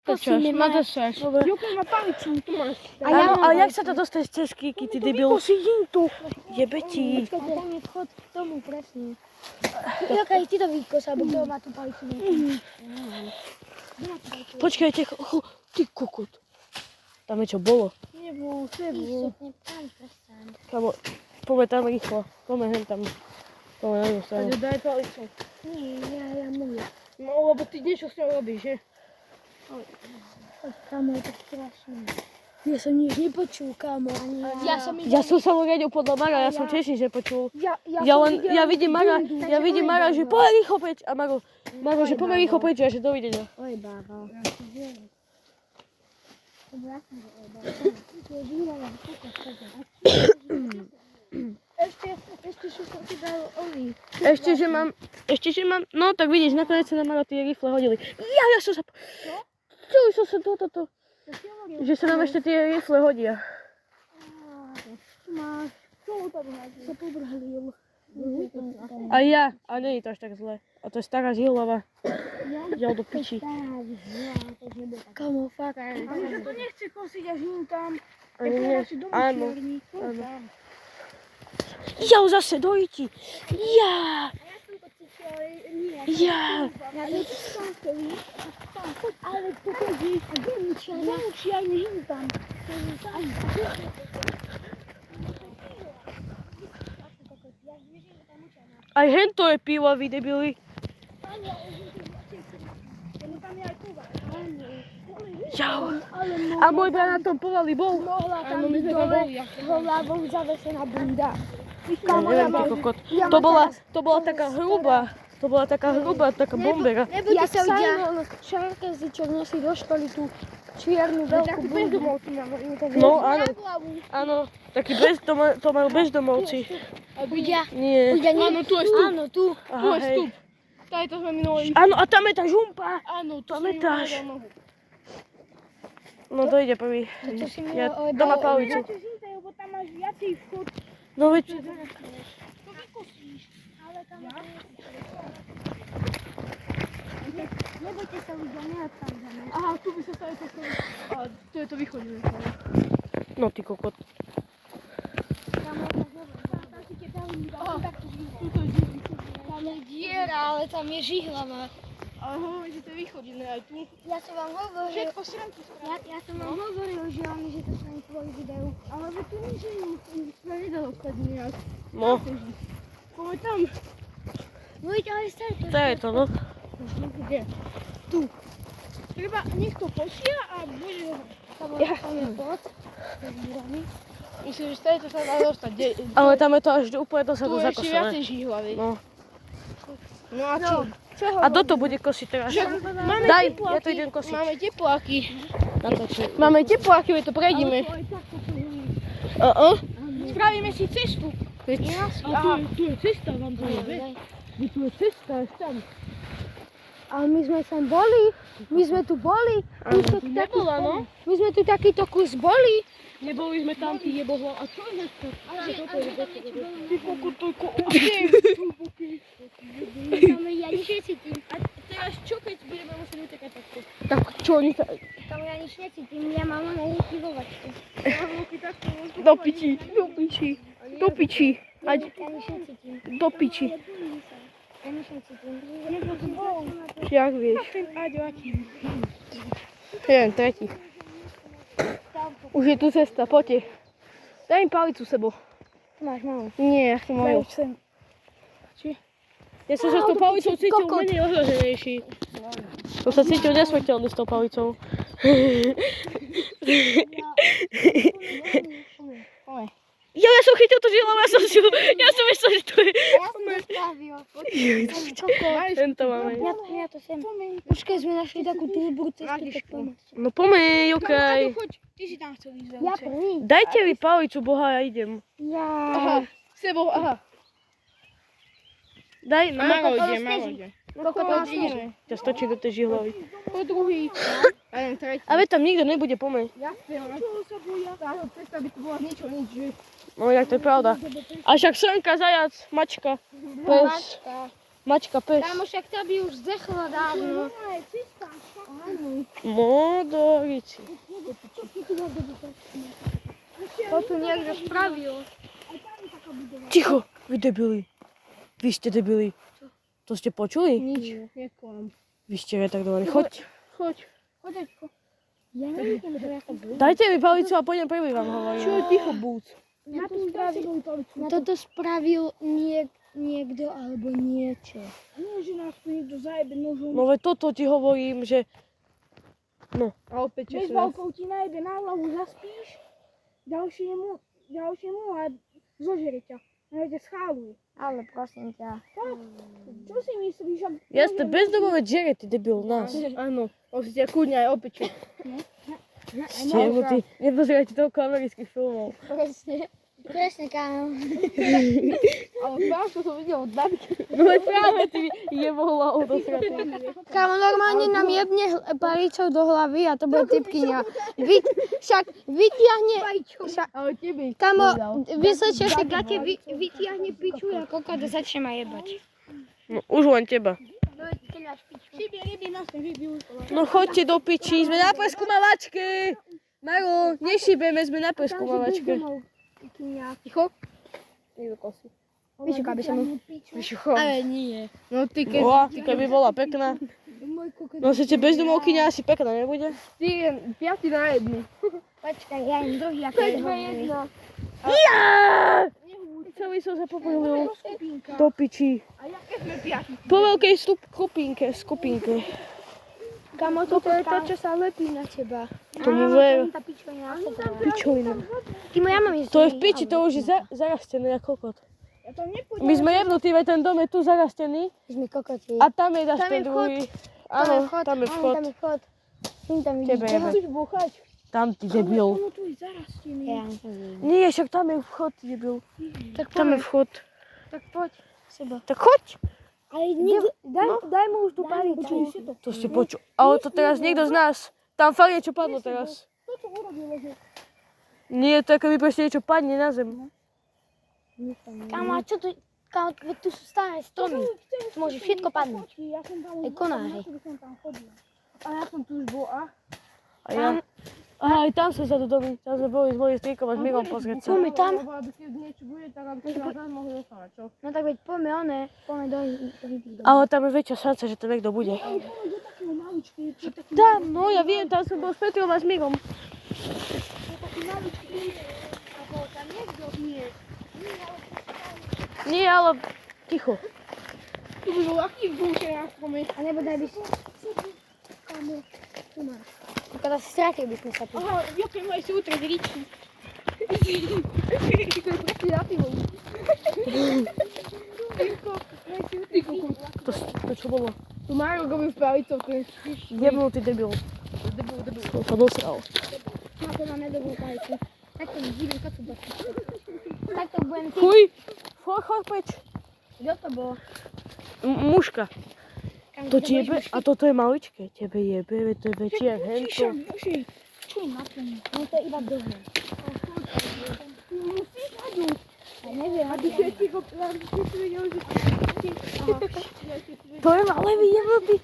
Nadržeš. Jukaj má paličku, tu máš. A jak sa to dostane z cesky, ty debil? Si jintu. Jebe ti. Počkaj, tam je vchod k tomu, presne. Jokaj, ty to vykos, alebo kto má tú palicu. Počkajte, ty kokot. Tam je čo bolo? Nebol. Kamo, poďme tam rýchlo. Poďme hen tam. Poďme na jednu stranu. Daj palicu. Nie, ja moju. No, lebo ty niečo s ňou robíš, že? Kamo, je to strašné. Ja som nič nepočul, kamo. Ja som sa radil podľa Mara, ja som tiež nič nepočul. Ja vidím Mara, že poďme rýchlo preč. A Maro, že poďme rýchlo preč, a že dovidenia. Oj, bába. Ešte čo som ti dal oný. Ešte, že mám, no tak vidíš, nakoniec sa na Maro tie rifle hodili. Ja som sa... Čo som sa toto. Že sa nám ešte tie rifle hodia. Máš. Čo tam sa pobrhalil? A nie je to až tak zle. A to je stará žihľava. Ďal do piči. Kamo, fakt. Ale to nechce kosiť až im tam. Áno. Ja zase dojti. Ja. Ja ale to chodí. A kde aj hým tam. Aj hento je pívavý, debili. Jau. A môj brat na tom povali bol. Mohla tam byť dole hlavou zavesená bunda. Neviem, ty kokot. To bola taká hrubá. Taká bombera. Ja som videla Šarkezičok nosí do školy tú čiernu veľkú bundu. No áno. Taký to majú bezdomovci. Nie. Áno, tu je stup. Áno, tu. Tu je stup. Tady to sme minuli. Áno, a tam je tá žumpa. Áno, tu Pamätáš? No to ide prvý. Ja doma palicu. Lebo tam máš viacej vchod. No veď... To vykosíš. Ale tam Nebojte sa ľudia, neodpadame. Aha, tu by sa stali postaviť. A tu je to východné. No ty kokot. Tam je diera, ale tam je žihlava. Ale hovorím, že to je východné aj tu. Ja som vám hovoril, Všetko sranky spravil. ja som vám hovoril, že oni, že to sa im kvôli videu. Ale že tu nič sme nedalo vtedy nejak. No, Poďme tam. Vojte, ale stať to. to je to, no. Kde? Tu. Treba, nech to posia a bude ho. Tam je pod. Myslím, že stade to sa dá dostať. Ale tam je to až úplne Tu dosadu je ešte viacej zakosené. žihlavy. No. No a čo? A kto to bude kosiť teraz? Máme Daj, tepláky. ja to idem kosiť. Máme tepláky. Natočím. Máme tepláky, my to prejdeme. Spravíme si cestu. A tu je cesta, vám to je. Tu je cesta, až tam. Ale my sme tam boli. My sme tu boli. Nebola, no. My sme tu takýto kus boli. Neboli sme tam, ty jebohla. A čo je to? Ty pokutujko, Ja nič necítim. A teraz čo, keď budeme musieť utekať takto? Tak čo oni sa... Tam ja nič necítim. Ja mám na ruky vo vačke. Do piči. Ja nič necítim. Do piči. Ja nič necítim. Jak vieš? Jeden, tretí. Už je tu cesta, poďte. Daj im palicu sebou. Máš malú. Nie, ja chcem moju. Ja som sa s tou palicou cítil menej ohrozenejší. Som sa cítil nesmrteľný s tou palicou. Ja som chytil tú žihľavu, ja som myslel, že to je... Ja som to spravil. Tento máme. Ja to sem. Už keď sme našli takú túbru cestu, tak pomôcť. No pomeň, okej. Ty si tam chcel ísť. Ja prvý. Dajte mi palicu, boha, ja idem. Ja. Sebou, aha. Daj, no. Maro ide. Koľko tam sneží? Ťa stočí do tej žihľavy. Po druhý. A len tretí. A veď tam nikto nebude, pomeň. Jasne, ale čo sa boja? Táto cesta by to bola niečo, nič, že? No, jak to je pravda. A však srnka, zajac, mačka, pes. Mačka, pes. Kámo, však tá by už zdechla dávno. Modorici. To tu niekto spravil. Ticho, vy debili. Vy ste debili. To ste počuli? Nič, neklam. Vy ste retardovaní. Choď. Choď. Chodeťko. Ja neviem, že ja to budem. Dajte mi palicu a pôjdem prvý vám hovorím. Čo, ticho, búc. Toto spravil niekto alebo niečo. Nie, že nás tu niekto zajebe nožom. No veď toto ti hovorím, že... No. A opäť čo sa nás... ti najebe na hlavu, zaspíš, ďalšiemu a zožere ťa. Najde scháluje. Ale prosím ťa. Čo si myslíš, že... Ja ste bezdomové džere, ty debil, nás. Áno, on si ťa kúdne aj opeče. Ste, ty nepozerajte toľko amerických filmov. Presne, kámo. Ale práve to som videl od babičky. No veď práve ty jebol hlavu do sratu. Kámo, normálne nám jebne palicou do hlavy a to bude typkyňa. Však vytiahne... Ale tebe. Kámo, vysečie si gate, vytiahne piču a kokot a začne ma jebať. No, už len teba. No choďte do piči, sme na preskúmavačke. Maro, nešibeme, sme na preskúmavačke. Ticho? Nevykosi. Vyšuká by som mu. Vyšuchom. Ale nie. No ty Keby bola pekná. No sice bezdomovkyňa asi pekná nebude. Ty je 5 na 1. Počkaj, ja im druhý ako je hovorili. Ja! Celý som sa popojil do piči. A jaké sme 5? Po veľkej skupinke. Kámo, toto je to, čo sa lepí na teba. To mi ver. Tá pičovina na teba. Pičovina. Kimo, ja mám ísť. To je v piči, to už je zarastené ako kokot. Ja tam nepôjdem. My sme jebnutí, veď ten dom je tu zarastený. Sme kokoti. A tam je dáš Tam je ten druhý. Áno, tam je vchod. Tam je vchod. Tam Tebe vidíš. jebe. Chceš búchať? Tam ty debil. Ono tu je zarastený. Ja neviem. Nie, však tam je vchod, debil. Tak Tam je poď. vchod. Tak poď. Seba. Tak choď. Ale daj mu už tú palicu. To ste počul. Ale to teraz niekto z nás. Tam fakt niečo padlo teraz. Čo to urobilo, že... Nie, to ako by proste niečo padne na zem. Kámo, a čo tu? Kámo, tu sú staré stromy. Tu môže všetko padnúť. Ja som tam Aj konáre. som tam chodil. A ja som tu už bol, a? A ja... Aha, aj tam sme sa do domy. Tam sme boli s mojím strýkom a s Mirom pozrieť sa. Poďme tam. Aby keď niečo bude, tak aby sa nás mohli dostávať, čo? No tak veď poďme do tých domov. Ale tam je väčšia šanca, že tam niekto bude. Ale to je takého maličký, to je taký Tam, no ja viem, tam som bol s Petrom a s Mirom. maličký. A bol tam niekto? Nie. Nie, ale ticho. Tu by bol aký búšer na strome. A nebodaj by si... Kámo, tu máš. Kada si stratili by sme sa tu. Aha, Joke, môj si utrieť ričky. To je proste na pivo. To čo bolo? Tu Máro gobi v palicou, to je... Jebnutý debil. Debil. Som sa dosral. No to máme dobrú palicu. Tak to vidím, čo tu bude. Tak to budem ty. Fuj! Chod preč. Kto to bolo? Mužka. To ti jebe, a toto je maličké. Tebe jebe, veď to je väčšie jak hento. Čo je na tom? No to je iba dohne. Musíš hadnúť. Ja neviem, A ty si ho vedel, že... To je ale jebnutý.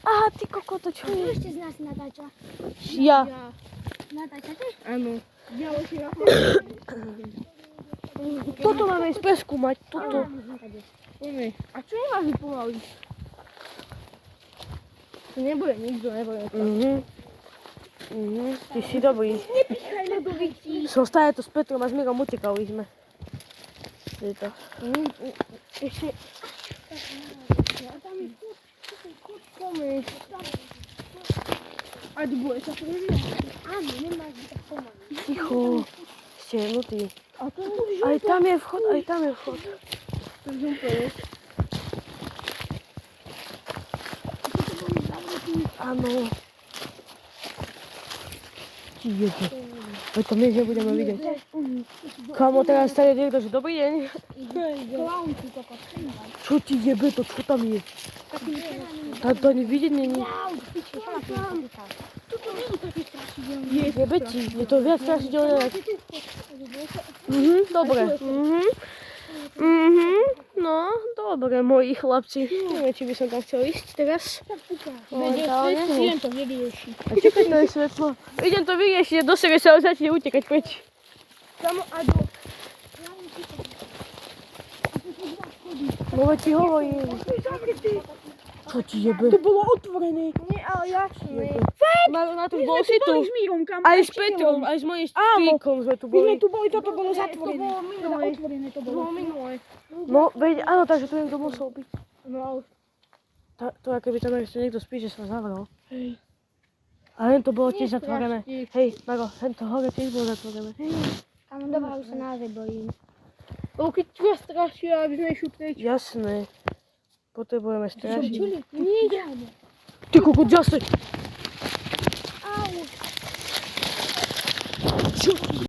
Aha, ty kokoto, čo Kto je? ešte z nás natáča? Ja. Natáčate? Áno. Ja už je Toto máme ísť preskúmať, toto. Poďme. A čo nemáš pomaly? To nebude nikto, nebude. Ty si dobrý. Nepíchaj na do vytí. Zostaje to s Petrom a s Mirom, utekali sme. Je to. Ešte... A tam je kút, poďme. A ty bude sa prežiť. Áno, nemáš byť tak pomaly. Ticho. Ste jebnutí. A to je Aj tam je vchod, aj tam je vchod. to je úplne. Áno. Ti jebe. Veď to my nebudeme vidieť. Kámo, teraz sa je niekto, že dobrý deň. Klaun tu toto. Čo ti jebe to, čo tam je? Tam to ani vidieť není. Toto nie je také strašidelné. Jebe ti, je to viac strašidelné. Dobre. No, dobre. Dobre, moji chlapci. Neviem, či by som tam chcel ísť teraz. Momentálne. Idem to vyriešiť. A čakaj, to je svetlo. Idem to vyriešiť, do sebe sa začne utekať preč. Samo a do... No veď ti hovorím. Čo ti jebe? To bolo otvorené. Nie, ale jasné. Na to bol si tu. S Mírom, kam? Aj s Petrom, aj s mojím stýkom sme tu My sme boli. tu boli, toto bolo zatvorené. To bolo minulé. Otvorené to bolo. minulé. No, veď, áno, takže tu niekto musel byť. No ale... To ako keby tam ešte niekto spí, že sa zavrel. Hej. A len to bolo tiež zatvorené. Hej, Maro, len to hore tiež bolo zatvorené. Tam dobrá, už sa naozaj bojím. Lebo keď ťa strašia, aby sme išli preč. Jasné. Potrebujeme strašiť. Nie, Ty kokot, zase!